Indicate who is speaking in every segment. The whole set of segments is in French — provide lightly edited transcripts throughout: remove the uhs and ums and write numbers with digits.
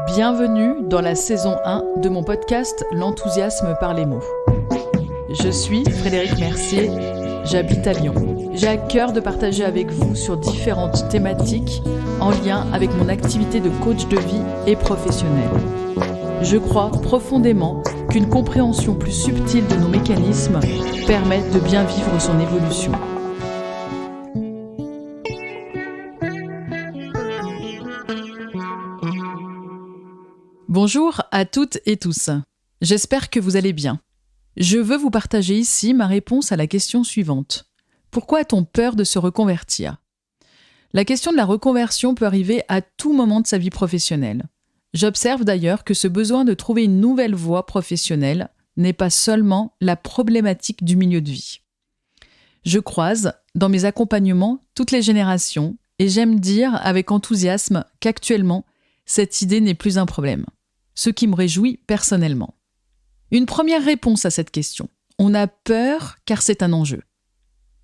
Speaker 1: Bienvenue dans la saison 1 de mon podcast L'enthousiasme par les mots. Je suis Frédéric Mercier, j'habite à Lyon. J'ai à cœur de partager avec vous sur différentes thématiques en lien avec mon activité de coach de vie et professionnel. Je crois profondément qu'une compréhension plus subtile de nos mécanismes permet de bien vivre son évolution. Bonjour à toutes et tous, j'espère que vous allez bien. Je veux vous partager ici ma réponse à la question suivante. Pourquoi a-t-on peur de se reconvertir ? La question de la reconversion peut arriver à tout moment de sa vie professionnelle. J'observe d'ailleurs que ce besoin de trouver une nouvelle voie professionnelle n'est pas seulement la problématique du milieu de vie. Je croise, dans mes accompagnements, toutes les générations et j'aime dire avec enthousiasme qu'actuellement, cette idée n'est plus un problème. Ce qui me réjouit personnellement. Une première réponse à cette question. On a peur car c'est un enjeu.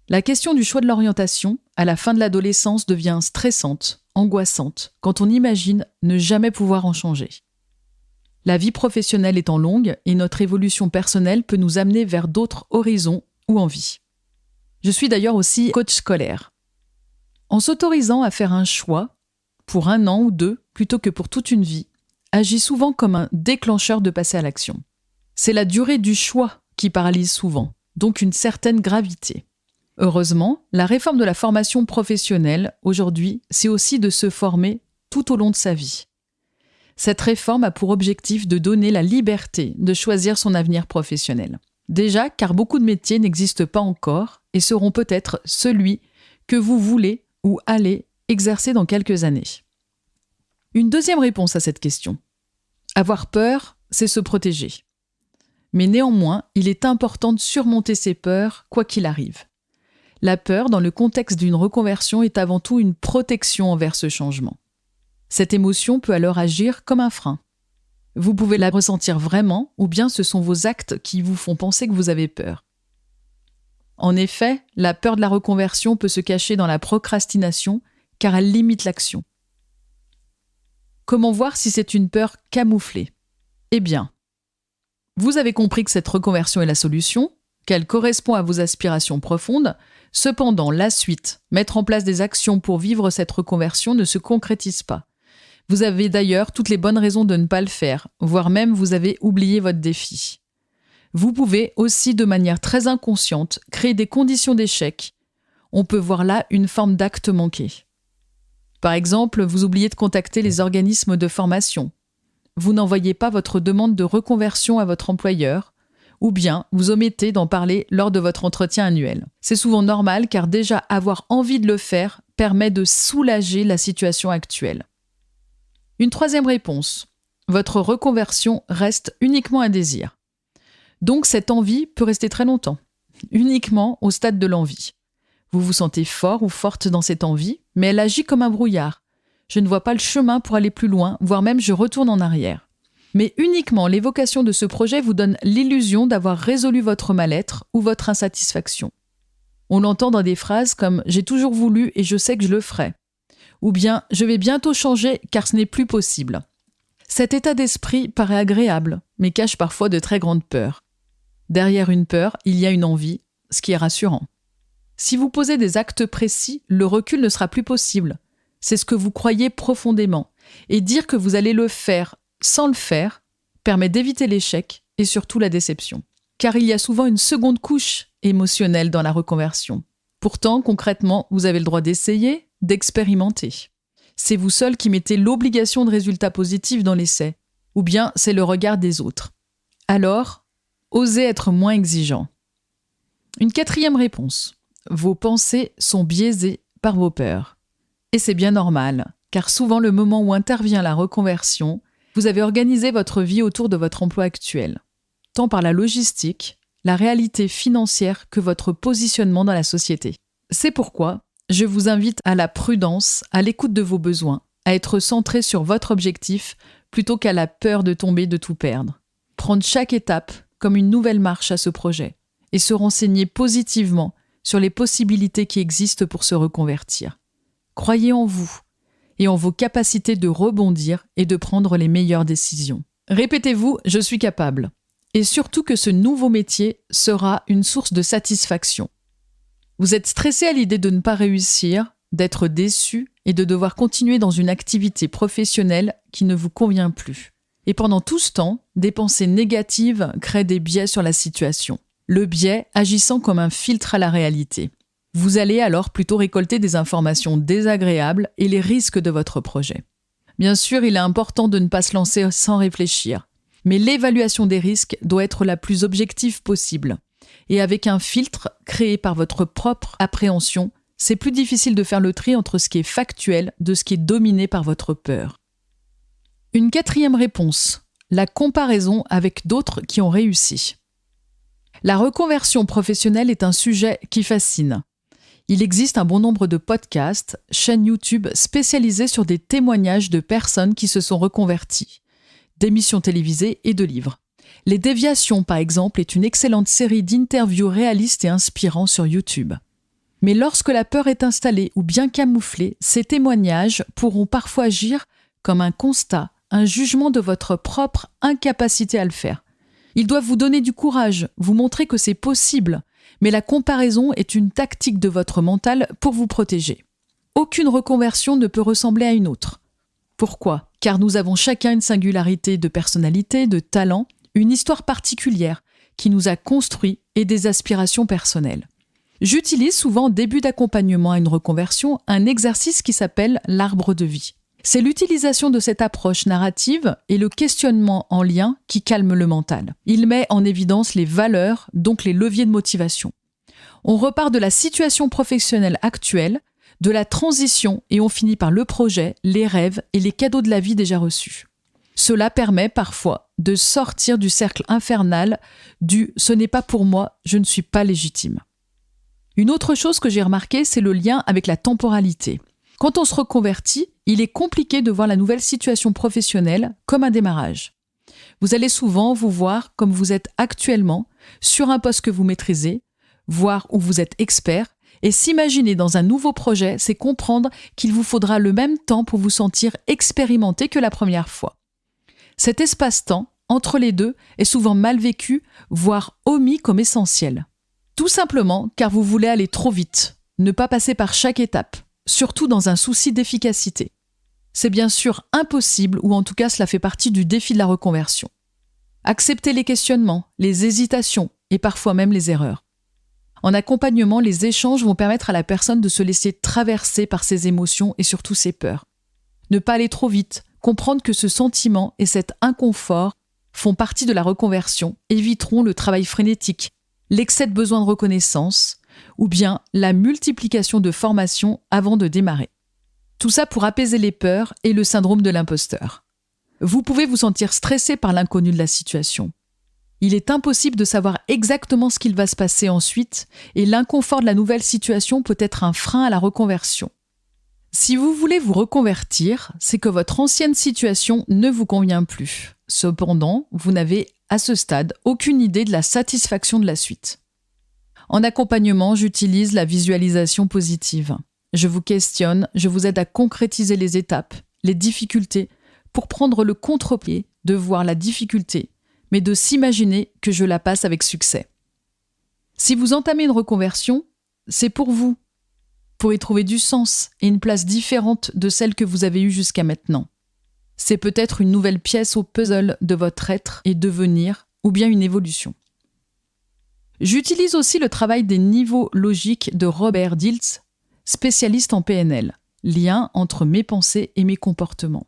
Speaker 1: La question du choix de l'orientation, à la fin de l'adolescence, devient stressante, angoissante, quand on imagine ne jamais pouvoir en changer. La vie professionnelle étant longue et notre évolution personnelle peut nous amener vers d'autres horizons ou envies. Je suis d'ailleurs aussi coach scolaire. En s'autorisant à faire un choix, pour 1 an ou 2, plutôt que pour toute une vie, agit souvent comme un déclencheur de passer à l'action. C'est la durée du choix qui paralyse souvent, donc une certaine gravité. Heureusement, la réforme de la formation professionnelle, aujourd'hui, c'est aussi de se former tout au long de sa vie. Cette réforme a pour objectif de donner la liberté de choisir son avenir professionnel. Déjà, car beaucoup de métiers n'existent pas encore et seront peut-être celui que vous voulez ou allez exercer dans quelques années. Une deuxième réponse à cette question. Avoir peur, c'est se protéger. Mais néanmoins, il est important de surmonter ces peurs, quoi qu'il arrive. La peur, dans le contexte d'une reconversion, est avant tout une protection envers ce changement. Cette émotion peut alors agir comme un frein. Vous pouvez la ressentir vraiment, ou bien ce sont vos actes qui vous font penser que vous avez peur. En effet, la peur de la reconversion peut se cacher dans la procrastination, car elle limite l'action. Comment voir si c'est une peur camouflée ? Eh bien, vous avez compris que cette reconversion est la solution, qu'elle correspond à vos aspirations profondes. Cependant, la suite, mettre en place des actions pour vivre cette reconversion ne se concrétise pas. Vous avez d'ailleurs toutes les bonnes raisons de ne pas le faire, voire même vous avez oublié votre défi. Vous pouvez aussi, de manière très inconsciente, créer des conditions d'échec. On peut voir là une forme d'acte manqué. Par exemple, vous oubliez de contacter les organismes de formation. Vous n'envoyez pas votre demande de reconversion à votre employeur, ou bien vous omettez d'en parler lors de votre entretien annuel. C'est souvent normal car déjà avoir envie de le faire permet de soulager la situation actuelle. Une troisième réponse. Votre reconversion reste uniquement un désir. Donc cette envie peut rester très longtemps, uniquement au stade de l'envie. Vous vous sentez fort ou forte dans cette envie, mais elle agit comme un brouillard. Je ne vois pas le chemin pour aller plus loin, voire même je retourne en arrière. Mais uniquement l'évocation de ce projet vous donne l'illusion d'avoir résolu votre mal-être ou votre insatisfaction. On l'entend dans des phrases comme « j'ai toujours voulu et je sais que je le ferai » ou bien « je vais bientôt changer car ce n'est plus possible ». Cet état d'esprit paraît agréable, mais cache parfois de très grandes peurs. Derrière une peur, il y a une envie, ce qui est rassurant. Si vous posez des actes précis, le recul ne sera plus possible. C'est ce que vous croyez profondément. Et dire que vous allez le faire sans le faire permet d'éviter l'échec et surtout la déception. Car il y a souvent une seconde couche émotionnelle dans la reconversion. Pourtant, concrètement, vous avez le droit d'essayer, d'expérimenter. C'est vous seul qui mettez l'obligation de résultats positifs dans l'essai, ou bien c'est le regard des autres. Alors, osez être moins exigeant. Une quatrième réponse. Vos pensées sont biaisées par vos peurs. Et c'est bien normal, car souvent le moment où intervient la reconversion, vous avez organisé votre vie autour de votre emploi actuel, tant par la logistique, la réalité financière que votre positionnement dans la société. C'est pourquoi je vous invite à la prudence, à l'écoute de vos besoins, à être centré sur votre objectif plutôt qu'à la peur de tomber, de tout perdre. Prendre chaque étape comme une nouvelle marche à ce projet et se renseigner positivement sur les possibilités qui existent pour se reconvertir. Croyez en vous et en vos capacités de rebondir et de prendre les meilleures décisions. Répétez-vous « je suis capable » et surtout que ce nouveau métier sera une source de satisfaction. Vous êtes stressé à l'idée de ne pas réussir, d'être déçu et de devoir continuer dans une activité professionnelle qui ne vous convient plus. Et pendant tout ce temps, des pensées négatives créent des biais sur la situation. Le biais agissant comme un filtre à la réalité. Vous allez alors plutôt récolter des informations désagréables et les risques de votre projet. Bien sûr, il est important de ne pas se lancer sans réfléchir, mais l'évaluation des risques doit être la plus objective possible. Et avec un filtre créé par votre propre appréhension, c'est plus difficile de faire le tri entre ce qui est factuel de ce qui est dominé par votre peur. Une quatrième réponse, la comparaison avec d'autres qui ont réussi. La reconversion professionnelle est un sujet qui fascine. Il existe un bon nombre de podcasts, chaînes YouTube spécialisées sur des témoignages de personnes qui se sont reconverties, d'émissions télévisées et de livres. Les Déviations, par exemple, est une excellente série d'interviews réalistes et inspirants sur YouTube. Mais lorsque la peur est installée ou bien camouflée, ces témoignages pourront parfois agir comme un constat, un jugement de votre propre incapacité à le faire. Ils doivent vous donner du courage, vous montrer que c'est possible, mais la comparaison est une tactique de votre mental pour vous protéger. Aucune reconversion ne peut ressembler à une autre. Pourquoi ? Car nous avons chacun une singularité de personnalité, de talent, une histoire particulière qui nous a construits et des aspirations personnelles. J'utilise souvent en début d'accompagnement à une reconversion un exercice qui s'appelle l'arbre de vie. C'est l'utilisation de cette approche narrative et le questionnement en lien qui calme le mental. Il met en évidence les valeurs, donc les leviers de motivation. On repart de la situation professionnelle actuelle, de la transition et on finit par le projet, les rêves et les cadeaux de la vie déjà reçus. Cela permet parfois de sortir du cercle infernal du « ce n'est pas pour moi, je ne suis pas légitime ». Une autre chose que j'ai remarqué, c'est le lien avec la temporalité. Quand on se reconvertit, il est compliqué de voir la nouvelle situation professionnelle comme un démarrage. Vous allez souvent vous voir comme vous êtes actuellement, sur un poste que vous maîtrisez, voire où vous êtes expert, et s'imaginer dans un nouveau projet, c'est comprendre qu'il vous faudra le même temps pour vous sentir expérimenté que la première fois. Cet espace-temps, entre les deux, est souvent mal vécu, voire omis comme essentiel. Tout simplement car vous voulez aller trop vite, ne pas passer par chaque étape, surtout dans un souci d'efficacité. C'est bien sûr impossible, ou en tout cas cela fait partie du défi de la reconversion. Acceptez les questionnements, les hésitations et parfois même les erreurs. En accompagnement, les échanges vont permettre à la personne de se laisser traverser par ses émotions et surtout ses peurs. Ne pas aller trop vite, comprendre que ce sentiment et cet inconfort font partie de la reconversion, éviteront le travail frénétique, l'excès de besoin de reconnaissance ou bien la multiplication de formations avant de démarrer. Tout ça pour apaiser les peurs et le syndrome de l'imposteur. Vous pouvez vous sentir stressé par l'inconnu de la situation. Il est impossible de savoir exactement ce qu'il va se passer ensuite et l'inconfort de la nouvelle situation peut être un frein à la reconversion. Si vous voulez vous reconvertir, c'est que votre ancienne situation ne vous convient plus. Cependant, vous n'avez à ce stade aucune idée de la satisfaction de la suite. En accompagnement, j'utilise la visualisation positive. Je vous questionne, je vous aide à concrétiser les étapes, les difficultés, pour prendre le contre-pied de voir la difficulté, mais de s'imaginer que je la passe avec succès. Si vous entamez une reconversion, c'est pour vous, pour y trouver du sens et une place différente de celle que vous avez eue jusqu'à maintenant. C'est peut-être une nouvelle pièce au puzzle de votre être et devenir, ou bien une évolution. J'utilise aussi le travail des niveaux logiques de Robert Dilts, spécialiste en PNL, lien entre mes pensées et mes comportements.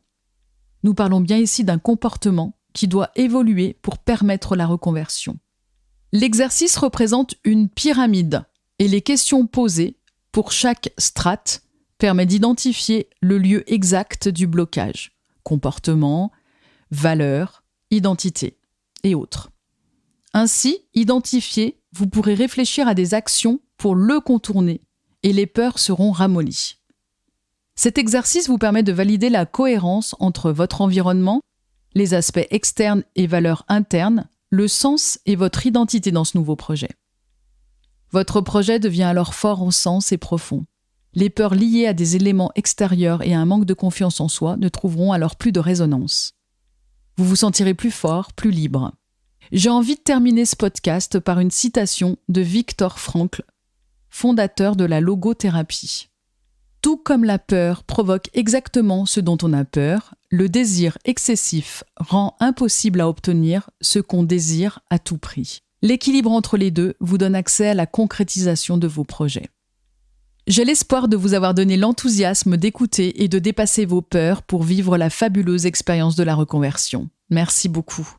Speaker 1: Nous parlons bien ici d'un comportement qui doit évoluer pour permettre la reconversion. L'exercice représente une pyramide et les questions posées pour chaque strate permettent d'identifier le lieu exact du blocage, comportement, valeurs, identité et autres. Ainsi, identifié, vous pourrez réfléchir à des actions pour le contourner et les peurs seront ramollies. Cet exercice vous permet de valider la cohérence entre votre environnement, les aspects externes et valeurs internes, le sens et votre identité dans ce nouveau projet. Votre projet devient alors fort en sens et profond. Les peurs liées à des éléments extérieurs et à un manque de confiance en soi ne trouveront alors plus de résonance. Vous vous sentirez plus fort, plus libre. J'ai envie de terminer ce podcast par une citation de Viktor Frankl, fondateur de la logothérapie. Tout comme la peur provoque exactement ce dont on a peur, le désir excessif rend impossible à obtenir ce qu'on désire à tout prix. L'équilibre entre les deux vous donne accès à la concrétisation de vos projets. J'ai l'espoir de vous avoir donné l'enthousiasme d'écouter et de dépasser vos peurs pour vivre la fabuleuse expérience de la reconversion. Merci beaucoup.